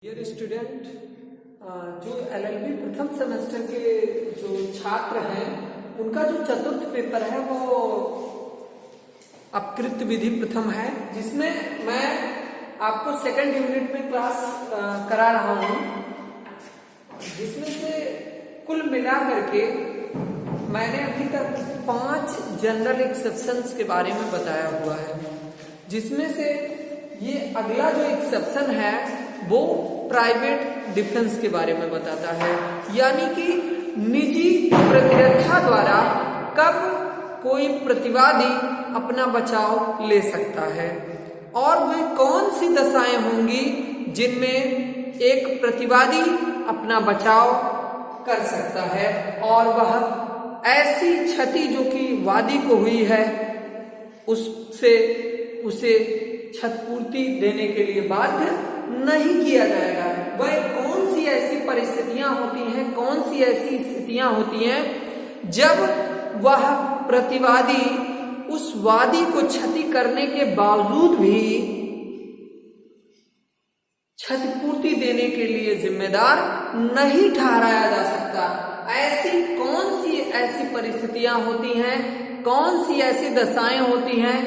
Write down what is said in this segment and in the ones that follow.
Dear student, जो LLB प्रथम semester के जो छात्र हैं उनका जो चतुर्थ पेपर है वो अपकृत विधि प्रथम है, जिसमें मैं आपको सेकंड यूनिट में क्लास करा रहा हूं, जिसमें से कुल मिला करके मैंने अभी तक 5 जनरल एक्सेप्शंस के बारे में बताया हुआ है, जिसमें से ये अगला जो एक्सेप्शन है वो प्राइवेट डिफेंस के बारे में बताता है, यानी कि निजी प्रतिरक्षा द्वारा कब कोई प्रतिवादी अपना बचाव ले सकता है और वे कौन सी दशाएं होंगी जिनमें एक प्रतिवादी अपना बचाव कर सकता है और वह ऐसी क्षति जो कि वादी को हुई है उससे उसे क्षतिपूर्ति देने के लिए बाध्य नहीं किया जाएगा। वह कौन सी ऐसी परिस्थितियां होती हैं, कौन सी ऐसी स्थितियां होती हैं जब वह प्रतिवादी उस वादी को क्षति करने के बावजूद भी क्षतिपूर्ति देने के लिए जिम्मेदार नहीं ठहराया जा सकता। ऐसी कौन सी ऐसी परिस्थितियां होती हैं, कौन सी ऐसी दशाएं होती हैं,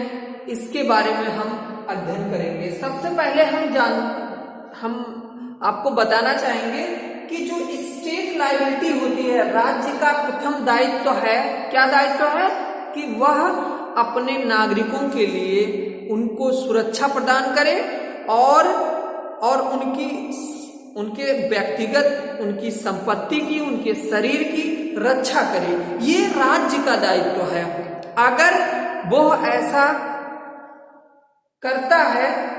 इसके बारे में हम अध्ययन करेंगे। सबसे पहले हम आपको बताना चाहेंगे कि जो स्टेट लायबिलिटी होती है, राज्य का प्रथम दायित्व है, क्या दायित्व है कि वह अपने नागरिकों के लिए उनको सुरक्षा प्रदान करे और उनके व्यक्तिगत, उनकी संपत्ति की, उनके शरीर की रक्षा करे। ये राज्य का दायित्व है। अगर वो ऐसा करता है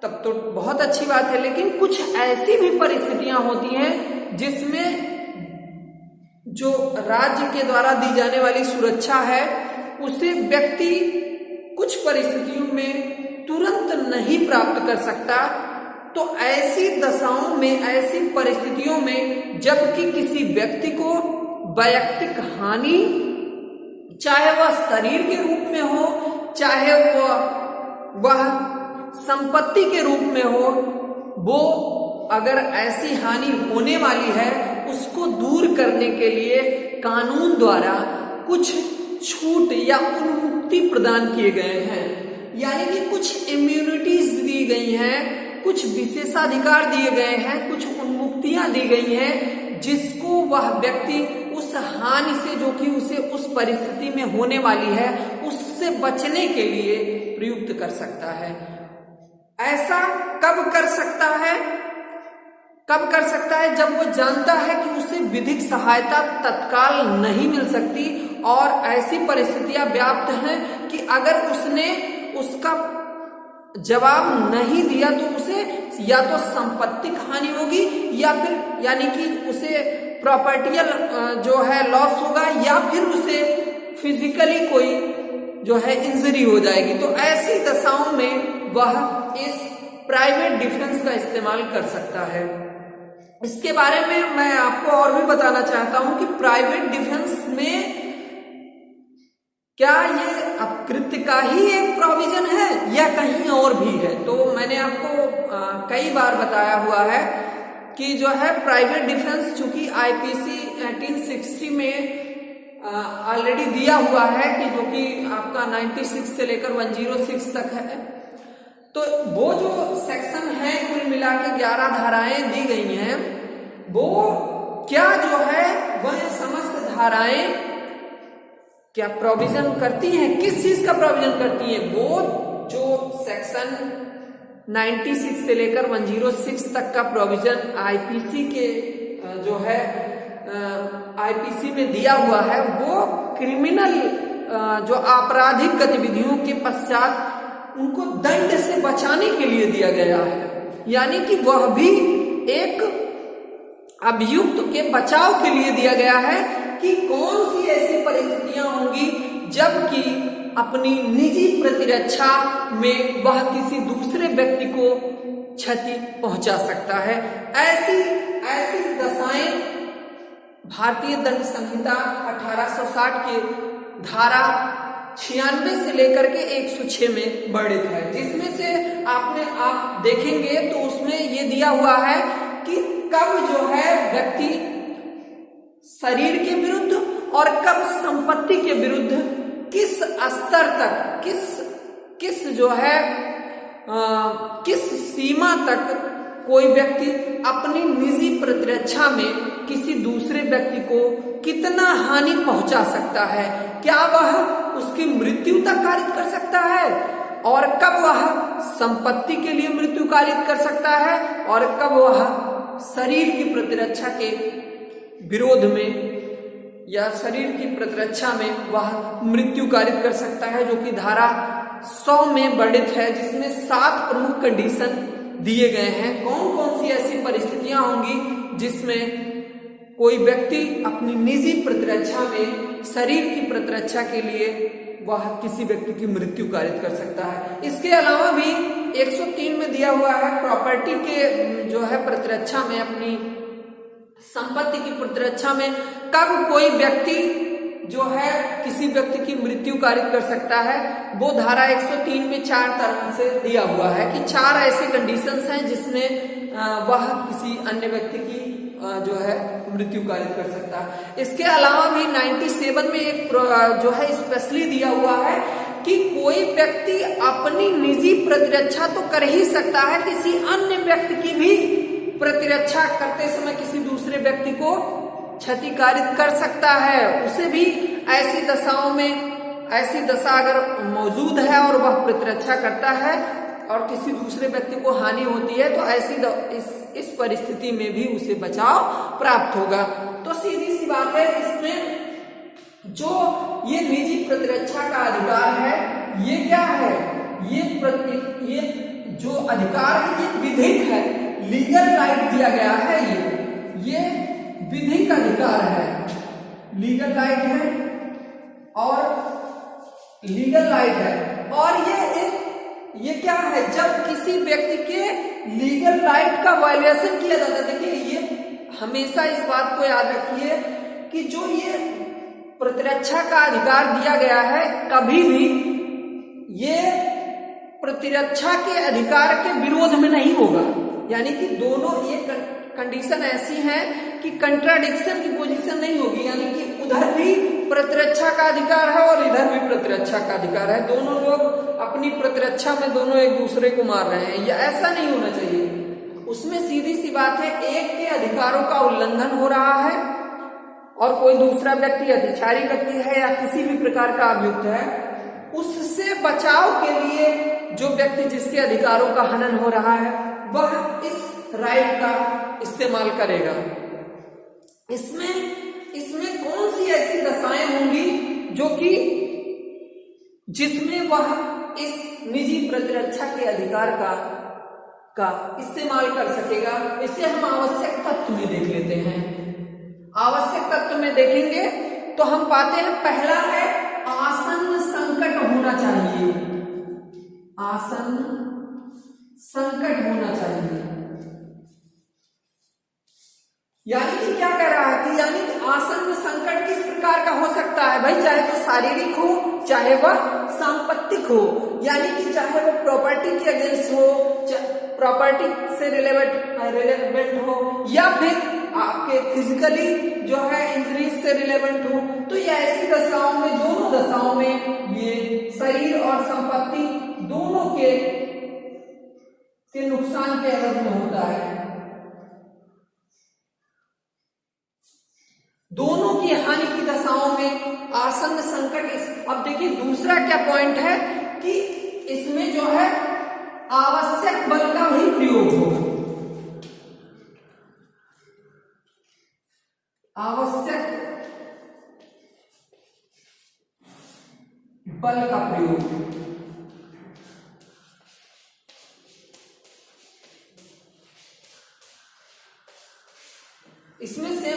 तब तो बहुत अच्छी बात है, लेकिन कुछ ऐसी भी परिस्थितियां होती हैं जिसमें जो राज्य के द्वारा दी जाने वाली सुरक्षा है उसे व्यक्ति कुछ परिस्थितियों में तुरंत नहीं प्राप्त कर सकता। तो ऐसी दशाओं में, ऐसी परिस्थितियों में जबकि किसी व्यक्ति को वैयक्तिक हानि, चाहे वह शरीर के रूप में हो, चाहे वह संपत्ति के रूप में हो, वो अगर ऐसी हानि होने वाली है उसको दूर करने के लिए कानून द्वारा कुछ छूट या उन्मुक्ति प्रदान किए गए हैं, यानी कि कुछ इम्यूनिटीज दी गई हैं, कुछ विशेषाधिकार दिए गए हैं, कुछ उन्मुक्तियां दी गई हैं जिसको वह व्यक्ति उस हानि से जो कि उसे उस परिस्थिति में होने वाली है उससे बचने के लिए प्रयुक्त कर सकता है। ऐसा कब कर सकता है? कब कर सकता है? जब वो जानता है कि उसे विधिक सहायता तत्काल नहीं मिल सकती और ऐसी परिस्थितियां व्याप्त हैं कि अगर उसने उसका जवाब नहीं दिया तो उसे या तो संपत्तिक हानि होगी या फिर यानी कि उसे प्रॉपर्टियल जो है लॉस होगा या फिर उसे फिजिकली कोई जो है इंजरी हो जाएगी। तो ऐसी दशाओं में वह इस प्राइवेट डिफेंस का इस्तेमाल कर सकता है। इसके बारे में मैं आपको और भी बताना चाहता हूं कि प्राइवेट डिफेंस में क्या ये अपकृत्य का ही एक प्रोविजन है या कहीं और भी है। तो मैंने आपको कई बार बताया हुआ है कि जो है प्राइवेट डिफेंस चूंकि आईपीसी 1860 में ऑलरेडी दिया हुआ है कि जो कि आपका 96 से लेकर 106 तक है, तो वो जो सेक्शन है कुल मिला के 11 धाराएं दी गई हैं, वो क्या जो है वह समस्त धाराएं क्या प्रोविजन करती हैं, किस चीज का प्रोविजन करती हैं? वो जो सेक्शन 96 से लेकर 106 तक का प्रोविजन आईपीसी के जो है आईपीसी में दिया हुआ है, वो क्रिमिनल जो आपराधिक गतिविधियों के पश्चात उनको दंड से बचाने के लिए दिया गया है, यानी कि वह भी एक अभियुक्त के बचाव के लिए दिया गया है कि कौन सी ऐसी परिस्थितियां होंगी जबकि अपनी निजी प्रतिरक्षा में वह किसी दूसरे व्यक्ति को क्षति पहुंचा सकता है। ऐसी दशाएं भारतीय दंड संहिता 1860 के धारा 96 से लेकर के 106 में वर्णित है, जिसमें से आप देखेंगे तो उसमें ये दिया हुआ है कि कब जो है व्यक्ति शरीर के विरुद्ध और कब संपत्ति के विरुद्ध किस स्तर तक, किस जो है किस सीमा तक कोई व्यक्ति अपनी निजी प्रतिरक्षा में किसी दूसरे व्यक्ति को कितना हानि पहुंचा सकता है, क्या वह उसकी मृत्यु तक कारित कर सकता है, और कब वह संपत्ति के लिए मृत्यु कारित कर सकता है, और कब वह शरीर की प्रतिरक्षा के विरोध में या शरीर की प्रतिरक्षा में वह मृत्यु कारित कर सकता है, जो कि धारा 100 में वर्णित है, जिसमें 7 प्रमुख कंडीशन दिए गए हैं। कौन कौन सी ऐसी परिस्थितियां होंगी जिसमें कोई व्यक्ति अपनी निजी प्रतिरक्षा में शरीर की प्रतिरक्षा के लिए वह किसी व्यक्ति की मृत्यु कारित कर सकता है। इसके अलावा भी 103 में दिया हुआ है प्रॉपर्टी के जो है प्रतिरक्षा में, अपनी संपत्ति की प्रतिरक्षा में कब कोई व्यक्ति जो है किसी व्यक्ति की मृत्यु कारित कर सकता है। वो धारा 103 में 4 तरह से दिया हुआ है कि 4 ऐसे कंडीशंस हैं जिसमें वह किसी अन्य व्यक्ति की जो है मृत्यु कारित कर सकता है। इसके अलावा भी 97 में एक जो है स्पेशली दिया हुआ है कि कोई व्यक्ति अपनी निजी प्रतिरक्षा तो कर ही सकता है, किसी अन्य व्यक्ति की भी प्रतिरक्षा करते समय किसी दूसरे व्यक्ति को क्षतिकारित कर सकता है। उसे भी ऐसी दशाओं में, ऐसी दशा अगर मौजूद है और वह प्रतिरक्षा करता है और किसी दूसरे व्यक्ति को हानि होती है, तो ऐसी इस परिस्थिति में भी उसे बचाव प्राप्त होगा। तो सीधी सी बात है, इसमें जो ये निजी प्रतिरक्षा का अधिकार है, ये क्या है, ये जो अधिकार है ये विधिक है, लीगल राइट दिया गया है, ये विधिक अधिकार है, लीगल राइट है और लीगल राइट है। और ये क्या है, जब किसी व्यक्ति के लीगल राइट का वायलेशन किया जाता है, देखिए ये हमेशा इस बात को याद रखिए कि जो ये प्रतिरक्षा का अधिकार दिया गया है, कभी भी ये प्रतिरक्षा के अधिकार के विरोध में नहीं होगा। यानी कि दोनों ये कंडीशन ऐसी है कि कंट्राडिक्शन की पोजीशन नहीं होगी, यानी कि उधर भी प्रतिरक्षा का अधिकार है और इधर भी प्रतिरक्षा का अधिकार है, दोनों लोग अपनी प्रतिरक्षा में दोनों एक दूसरे को मार रहे हैं, यह ऐसा नहीं होना चाहिए। उसमें सीधी सी बात है, एक के अधिकारों का उल्लंघन हो रहा है और कोई दूसरा व्यक्ति अधिकारी व्यक्ति है या किसी भी प्रकार का अभियुक्त है, उससे बचाव के लिए जो व्यक्ति जिसके अधिकारों का हनन हो रहा है वह इस राइट का इस्तेमाल करेगा। इसमें कौन सी ऐसी दशाएं होंगी जो कि जिसमें वह इस निजी प्रतिरक्षा के अधिकार का इस्तेमाल कर सकेगा। इसे हम आवश्यक तत्व में देख लेते हैं। आवश्यक तत्व में देखेंगे तो हम पाते हैं, पहला है आसन्न संकट होना चाहिए, आसन्न संकट होना चाहिए। यानी कि क्या कह रहा है कि यानी आसन्न संकट किस प्रकार का हो सकता है भाई, चाहे तो शारीरिक हो चाहे वह सांपत्तिक हो, यानी कि चाहे वो प्रॉपर्टी के अगेंस्ट हो, प्रॉपर्टी से रिलेवेंट हो या फिर आपके फिजिकली जो है इंजरीज से रिलेवेंट हो। तो ये ऐसी दशाओं में, दोनों दशाओं में ये शरीर और संपत्ति दोनों के नुकसान के एवज में होता है, दोनों की हानि की दशाओं में आसन्न संकट। अब देखिए दूसरा क्या पॉइंट है कि इसमें जो है आवश्यक बल का ही प्रयोग हो, आवश्यक बल का प्रयोग। इसमें से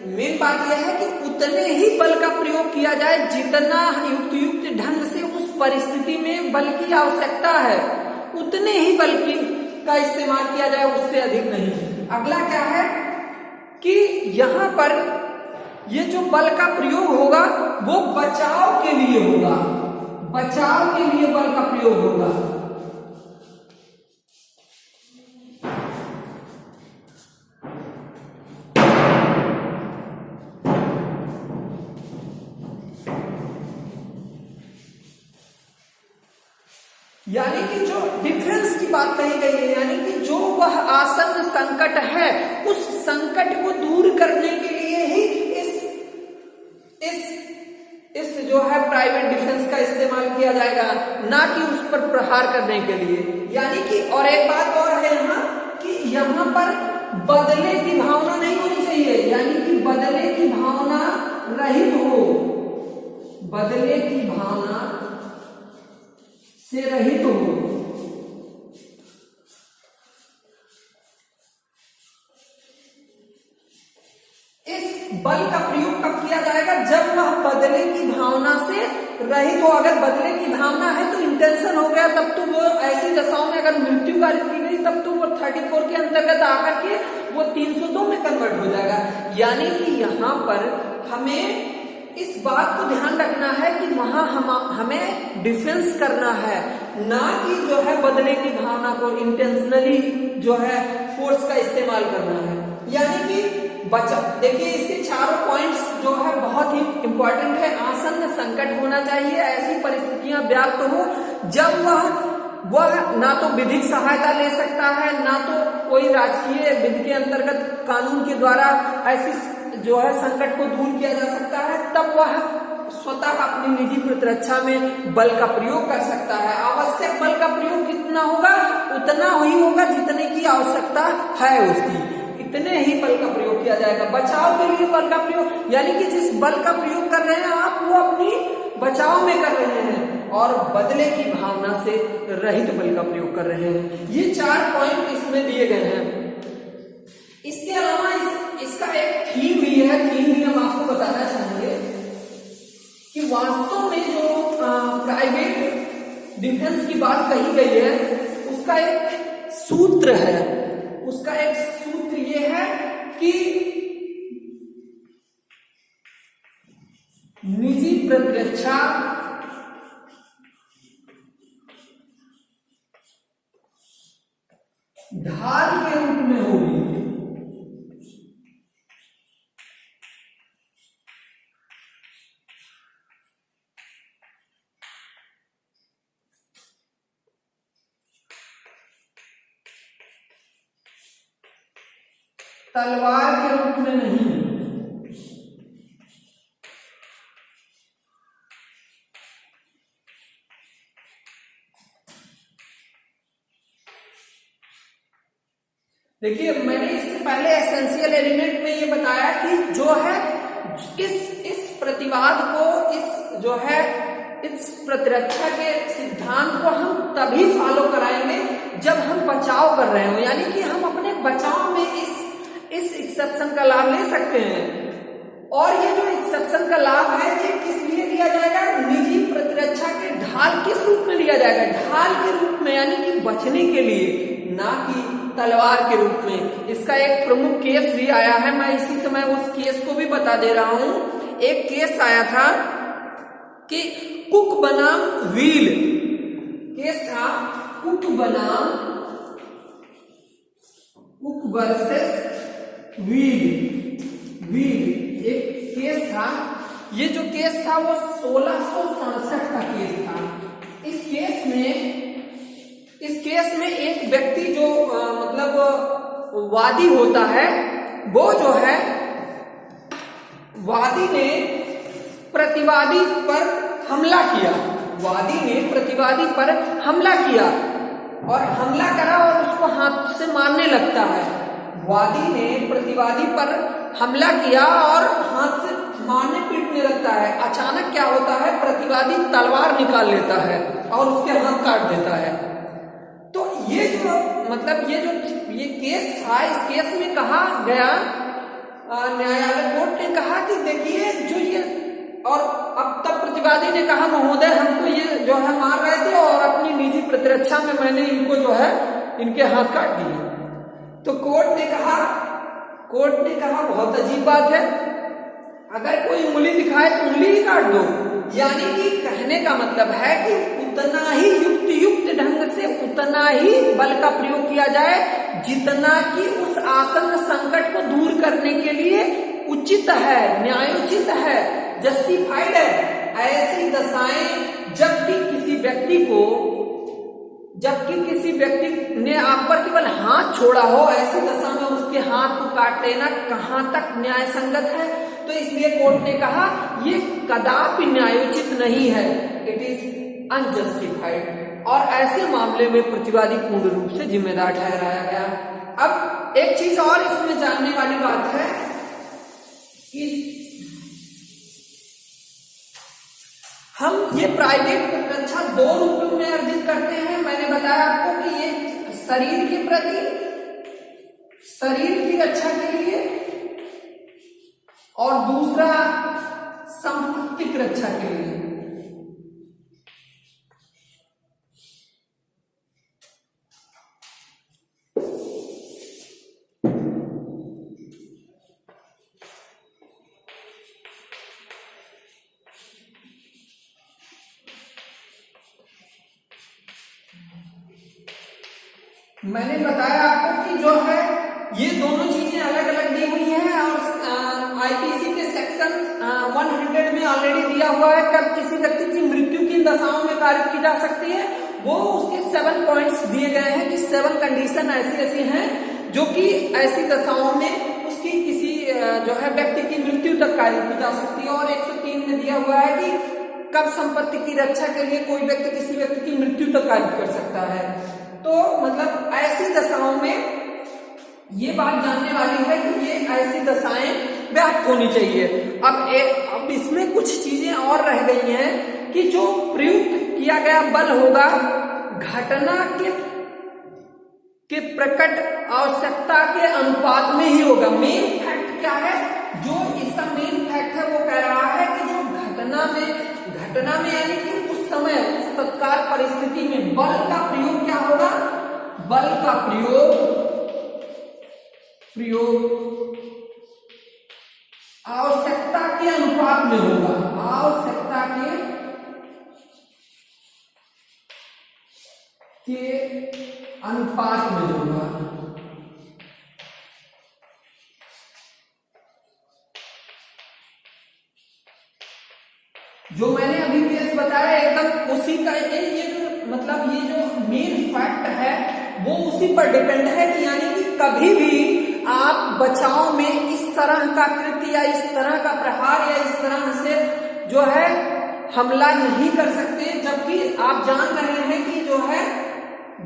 मेन बात यह है कि उतने ही बल का प्रयोग किया जाए जितना युक्त ढंग से उस परिस्थिति में बल की आवश्यकता है, उतने ही बल का इस्तेमाल किया जाए, उससे अधिक नहीं। अगला क्या है कि यहाँ पर ये जो बल का प्रयोग होगा वो बचाव के लिए होगा, बचाव के लिए बल का प्रयोग होगा। यानी कि जो डिफेंस की बात कही गई है, यानी कि जो वह आसन्न संकट है उस संकट को दूर करने के लिए ही इस जो है प्राइवेट डिफेंस का इस्तेमाल किया जाएगा, ना कि उस पर प्रहार करने के लिए। यानी कि और एक बात और है यहाँ कि यहाँ पर बदले की भावना नहीं होनी चाहिए, यानी कि बदले की भावना रहित हो, बदले की भावना से रहित हो। इस बल का प्रयोग कब किया जाएगा? जब वह बदले की भावना से रहित हो। अगर बदले की भावना है तो इंटेंशन हो गया, तब तो वो ऐसी दशाओं में अगर मृत्यु कार्य की गई तब तो वो 34 के अंतर्गत आकर के वो 302 में कन्वर्ट हो जाएगा। यानी कि यहाँ पर हमें इस बात को ध्यान रखना है कि वहां हमें डिफेंस करना है, ना कि जो है बदले की भावना को इंटेंशनली जो है फोर्स का इस्तेमाल करना है। यानी कि देखिए इसके चारों पॉइंट्स जो है बहुत ही इंपॉर्टेंट है। आसन्न संकट होना चाहिए, ऐसी परिस्थितियां व्याप्त हो जब वह ना तो विधिक सहायता ले सकता है, ना तो कोई राजकीय विधि के अंतर्गत कानून के द्वारा ऐसी जो है संकट को दूर किया जा सकता है, तब वह स्वतः अपनी निजी प्रतिरक्षा में बल का प्रयोग कर सकता है। आवश्यक बल का प्रयोग कितना होगा? उतना ही होगा जितने की आवश्यकता है उसकी, इतने ही बल का प्रयोग किया जाएगा। बचाव के लिए बल का प्रयोग, यानी कि जिस बल का प्रयोग कर रहे हैं आप वो अपनी बचाव में कर रहे हैं और बदले की भावना से रहित बल का प्रयोग कर रहे हैं। ये 4 पॉइंट इसमें दिए गए हैं। इसके अलावा इसका एक थीम भी है। थीम भी हम आपको बताना चाहेंगे कि वास्तव में जो प्राइवेट डिफेंस की बात कही गई है उसका एक सूत्र है। उसका एक सूत्र ये है कि निजी प्रतिरक्षा ढाल के रूप में होगी। तलवार के रूप में नहीं। देखिए मैंने इससे पहले एसेंशियल एलिमेंट में ये बताया कि जो है इस प्रतिवाद को, इस जो है इस प्रतिरक्षा के सिद्धांत को हम तभी फॉलो कराएंगे जब हम बचाव कर रहे हो, यानी कि हम अपने बचाव में इस एक्सेप्शन का लाभ ले सकते हैं। और ये जो एक्सेप्शन का लाभ है ये किस लिए लिया जाएगा? निजी प्रतिरक्षा के ढाल किस रूप में लिया जाएगा? ढाल के रूप में, यानी कि बचने के लिए, ना कि तलवार के रूप में। इसका एक प्रमुख केस भी आया है, मैं इसी समय उस केस को भी बता दे रहा हूं। एक केस आया था कि कुक बनाम व्हील केस था। कुक वर्सेस व्हील एक केस था। ये जो केस था वो 1667 का केस था। इस केस में एक व्यक्ति जो मतलब वादी होता है, वो जो है वादी ने प्रतिवादी पर हमला किया। वादी ने प्रतिवादी पर हमला किया और हमला करा और उसको हाथ से मारने लगता है। वादी ने प्रतिवादी पर हमला किया और हाथ से मारने पीटने लगता है। अचानक क्या होता है? प्रतिवादी तलवार निकाल लेता है और उसके हाथ काट देता है। तो ये जो मतलब ये केस था, इस केस में कहा गया, न्यायालय कोर्ट ने कहा कि देखिए जो ये, और अब तक प्रतिवादी ने कहा महोदय हमको ये जो है मार रहे थे और अपनी निजी प्रतिरक्षा में मैंने इनको जो है इनके हाथ काट दिए। तो कोर्ट ने कहा बहुत अजीब बात है, अगर कोई उंगली दिखाए तो उंगली ही काट दो। यानी कि कहने का मतलब है कि उतना ही युक्त ढंग से उतना ही बल का प्रयोग किया जाए जितना कि उस आसन्न संकट को दूर करने के लिए उचित है, न्यायोचित है, जस्टिफाइड है। ऐसी दशाएं जबकि किसी व्यक्ति ने आप पर केवल हाथ छोड़ा हो, ऐसी दशा में उसके हाथ को काट लेना कहां तक न्याय संगत है? तो इसलिए कोर्ट ने कहा ये कदापि न्यायोचित नहीं है, इट इज अनजस्टिफाइड, और ऐसे मामले में प्रतिवादी पूर्ण रूप से जिम्मेदार ठहराया गया। अब एक चीज और इसमें जानने वाली बात है कि हम ये प्राइवेट प्रतिरक्षा दो रूपों में अर्जित करते हैं। मैंने बताया आपको कि ये शरीर के प्रति, शरीर की रक्षा के लिए, और दूसरा संपत्ति की रक्षा के लिए। मैंने बताया आपको कि जो है ये दोनों चीजें अलग अलग दी हुई हैं, और आईपीसी के सेक्शन 100 में ऑलरेडी दिया हुआ है कब किसी व्यक्ति की मृत्यु किन दशाओं में कारित की जा सकती है। वो उसके 7 पॉइंट्स दिए गए हैं कि 7 कंडीशन ऐसी ऐसी हैं जो कि ऐसी दशाओं में उसकी किसी जो है व्यक्ति की मृत्यु तक कारित की जा सकती है। और 103 में दिया हुआ है कि कब संपत्ति की रक्षा के लिए कोई व्यक्ति किसी व्यक्ति की मृत्यु तक कारित कर सकता है। तो मतलब ऐसी दशाओं में ये बात जानने वाली है कि ये ऐसी दशाएं व्याप्त होनी चाहिए। अब इसमें कुछ चीजें और रह गई हैं कि जो प्रयुक्त किया गया बल होगा घटना के प्रकट आवश्यकता के अनुपात में ही होगा। मेन फैक्ट क्या है? जो इसका मेन फैक्ट है वो कह रहा है कि जो घटना में यानी कि उस समय उस तत्काल परिस्थिति में बल का प्रयोग क्या होगा? बल का प्रयोग आवश्यकता के अनुपात में होगा, आवश्यकता के अनुपात में होगा। जो मैंने अभी केस बताया एकदम उसी का ये जो मतलब ये जो मेन फैक्ट है वो उसी पर डिपेंड है कि यानी कि कभी भी आप बचाव में इस तरह का कृत्य या इस तरह का प्रहार या इस तरह से जो है हमला नहीं कर सकते, जबकि आप जान रहे हैं कि जो है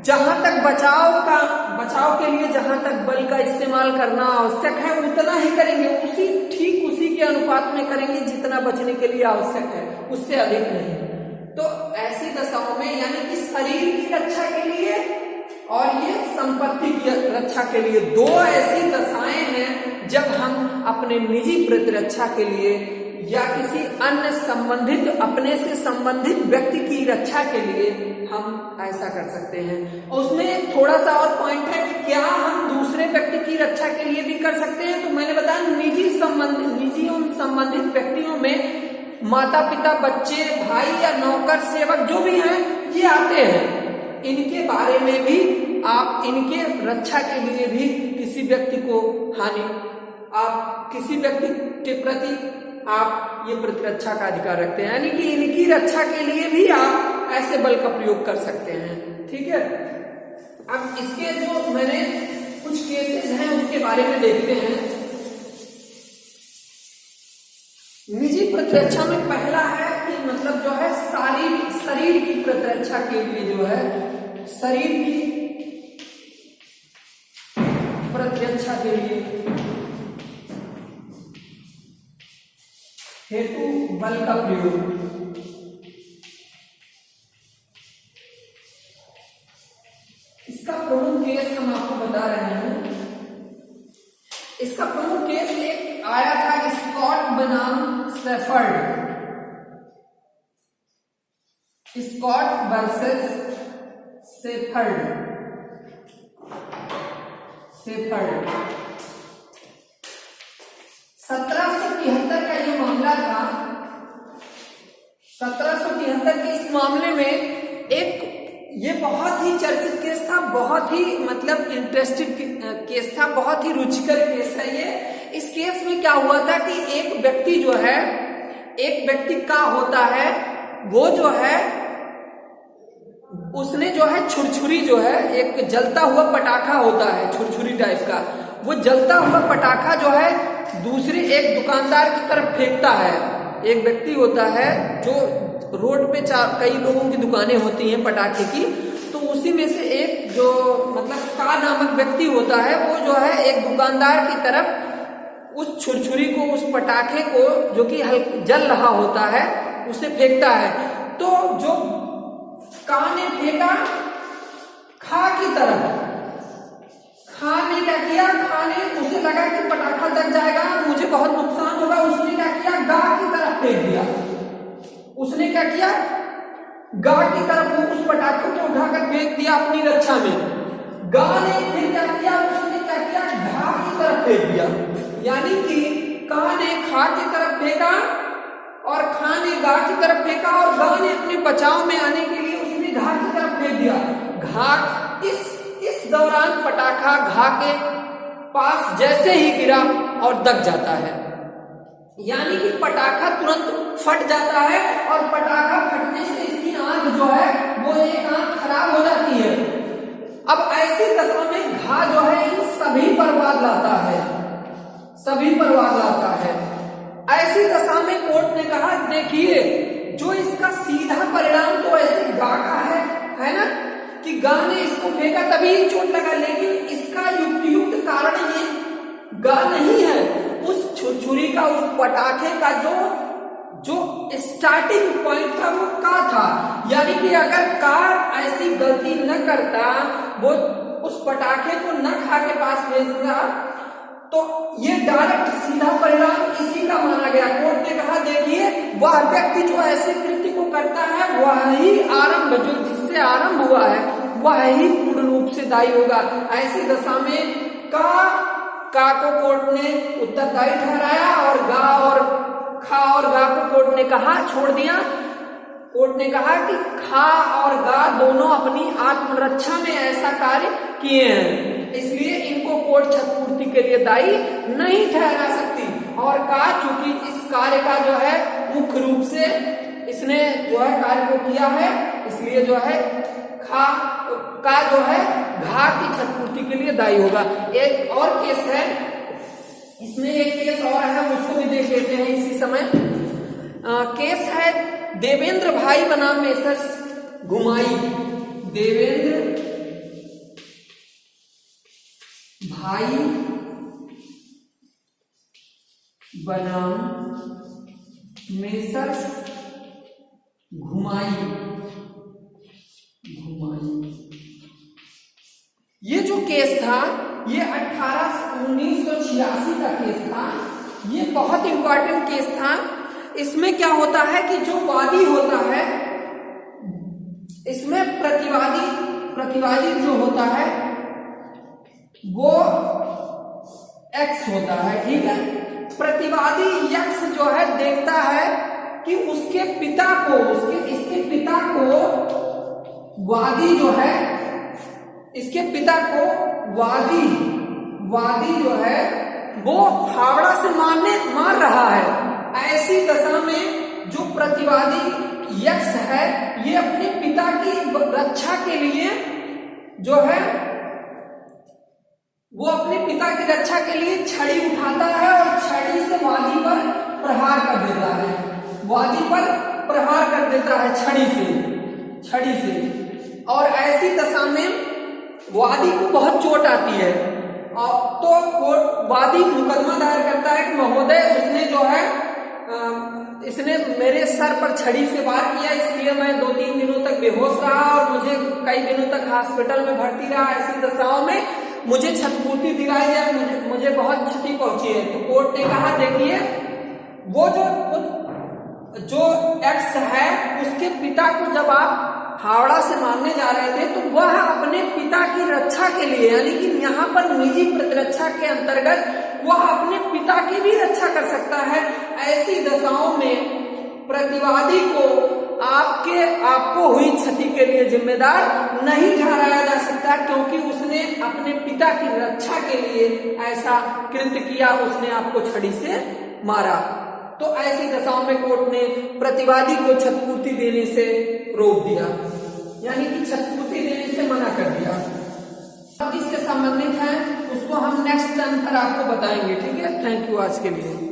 जहां तक बचाव के लिए जहां तक बल का इस्तेमाल करना आवश्यक है उतना ही करेंगे, उसी के अनुपात में करेंगे जितना बचने के लिए आवश्यक है, उससे अधिक नहीं। तो ऐसी दशाओं में यानी कि शरीर की रक्षा के लिए और ये संपत्ति की रक्षा के लिए दो ऐसी दशाएं हैं जब हम अपने निजी प्रतिरक्षा के लिए या किसी अन्य संबंधित अपने से संबंधित व्यक्ति की रक्षा के लिए हम ऐसा कर सकते हैं। और उसमें थोड़ा सा और पॉइंट है कि क्या हम दूसरे व्यक्ति की रक्षा के लिए भी कर सकते हैं। तो मैंने बताया निजी संबंधित व्यक्तियों में माता पिता, बच्चे, भाई या नौकर, सेवक जो भी हैं ये आते हैं। इनके बारे में भी आप इनके रक्षा के लिए भी किसी व्यक्ति को आप किसी व्यक्ति के प्रति आप ये प्रतिरक्षा का अधिकार रखते हैं, यानी कि इनकी रक्षा के लिए भी आप ऐसे बल का प्रयोग कर सकते हैं। ठीक है, अब इसके जो मैंने कुछ केसेस हैं उसके बारे में देखते हैं। निजी प्रतिरक्षा में पहला है कि मतलब जो है शरीर की प्रतिरक्षा के लिए जो है शरीर की प्रतिरक्षा के लिए हेतु बल का प्रयोग। इसका प्रमुख केस हम आपको बता रहे हैं। इसका प्रमुख केस एक आया था स्कॉट बनाम शेफर्ड, स्कॉट वर्सेस शेफर्ड। 1773 का ये धुरंधर के इस मामले में एक ये बहुत ही चर्चित केस था, बहुत ही मतलब इंटरेस्टेड केस था, बहुत ही रुचिकर केस है ये। इस केस में क्या हुआ था कि एक व्यक्ति जो है, एक व्यक्ति का होता है, वो जो है उसने जो है छुरछुरी जो है, एक जलता हुआ पटाखा होता है छुरछुरी टाइप का, वो जलता हुआ पटाखा जो है दूसरे एक दुकानदार की तरफ फेंकता है। एक व्यक्ति होता है जो रोड पे कई लोगों की दुकानें होती हैं पटाखे की, तो उसी में से एक जो मतलब का नामक व्यक्ति होता है, वो जो है एक दुकानदार की तरफ उस छुरछुरी को, उस पटाखे को जो कि जल रहा होता है, उसे फेंकता है। तो जो का ने फेंका खा की तरफ, खा ने क्या किया, खा ने उसे लगा कि पटाखा लग जाएगा, मुझे बहुत नुकसान होगा, उसने क्या किया, गा की तरफ फेंक दिया। उसने क्या किया, गा की तरफ उस पटाखे को उठाकर फेंक दिया अपनी रक्षा में। गा ने फिर क्या किया, उसने क्या किया, घा की तरफ फेंक दिया। यानी कि का ने खा की तरफ फेंका और खा ने गा की तरफ फेंका, और गा ने अपने बचाव में आने के लिए उसने घा की तरफ फेंक दिया। घा इस दौरान पटाखा घा के पास जैसे ही गिरा और दग जाता है, यानी कि पटाखा तुरंत फट जाता है, और पटाखा फटने से इसकी आंख जो है वो एक आंख खराब हो जाती है। अब ऐसी दशा में घा जो है इन सभी पर वाद लाता है, सभी पर वाद लाता है। ऐसी दशा में कोर्ट ने कहा, देखिए जो इसका सीधा परिणाम तो ऐसे गा का है ना, कि गा ने इसको फेंका तभी चोट लगा, लेकिन इसका युक्त कारण ये गा नहीं है, उस छुरछुरी का, उस पटाखे का जो स्टार्टिंग पॉइंट था वो का था। यानी कि अगर का ऐसी गलती न करता, वो उस पटाखे को न खा के पास भेजता, तो ये डायरेक्ट सीधा परिणाम इसी का माना गया। कोर्ट ने कहा, देखिए वह व्यक्ति जो ऐसे कृत्य को करता है, वही आरंभ, जो जिससे आरंभ हुआ है, वह ही पूर्ण रूप से दायी होगा। ऐसी दशा में का को कोर्ट ने उत्तरदायी ठहराया, और गा और खा और गा को कोर्ट ने कहा, छोड़ दिया। कोर्ट ने कहा कि खा और गा दोनों अपनी आत्मरक्षा में ऐसा कार्य किए हैं, इसलिए इनको कोर्ट क्षतिपूर्ति के लिए दायी नहीं ठहरा सकती। और का चूंकि इस कार्य का जो है मुख्य रूप से इसने जो है कार्य को किया है, इसलिए जो है खा का जो है घा की क्षतिपूर्ति के लिए दायी होगा। एक और केस है, इसमें एक केस और है, उसको भी देख लेते हैं इसी समय। केस है देवेंद्र भाई बनाम मेसर्स घुमाई। देवेंद्र भाई बनाम मेसर्स घुमाई। ये जो केस था, ये 1986 का केस था। ये बहुत इंपॉर्टेंट केस था। इसमें क्या होता है कि जो वादी होता है, इसमें प्रतिवादी जो होता है वो एक्स होता है, ठीक है। प्रतिवादी यक्स जो है देखता है कि उसके पिता को, इसके पिता को वादी जो है, इसके पिता को वादी जो है वो फावड़ा से मार रहा है। ऐसी दशा में जो प्रतिवादी यक्स है, ये अपने पिता की रक्षा के लिए जो है वो अपने पिता की रक्षा के लिए छड़ी उठाता है और छड़ी से वादी पर प्रहार कर देता है, वादी पर प्रहार कर देता है छड़ी से। और ऐसी दशा में वादी को बहुत चोट आती है, तो वादी मुकदमा दायर करता है कि महोदय, उसने जो है इसने मेरे सर पर छड़ी से वार किया, इसलिए मैं 2-3 दिनों तक बेहोश रहा और मुझे कई दिनों तक हॉस्पिटल में भर्ती रहा। ऐसी दशाओं में मुझे क्षतिपूर्ति दिलाई जाए, मुझे बहुत क्षति पहुंची है। तो कोर्ट ने कहा, देखिए वो जो एक्स है, उसके पिता को जब आप हावड़ा से मारने जा रहे थे, तो वह अपने पिता की रक्षा के लिए, यानी कि यहाँ पर निजी प्रतिरक्षा के अंतर्गत वह अपने पिता की भी रक्षा कर सकता है। ऐसी दशाओं में प्रतिवादी को आपको हुई क्षति के लिए जिम्मेदार नहीं ठहराया जा सकता, क्योंकि उसने अपने पिता की रक्षा के लिए ऐसा कृत्य किया, उसने आपको छड़ी से मारा। तो ऐसी दशाओं में कोर्ट ने प्रतिवादी को क्षतिपूर्ति देने से रोक दिया, यानी कि क्षतिपूर्ति देने से मना कर दिया। अब इससे संबंधित है उसको हम नेक्स्ट टर्न पर आपको बताएंगे। ठीक है, थैंक यू आज के लिए।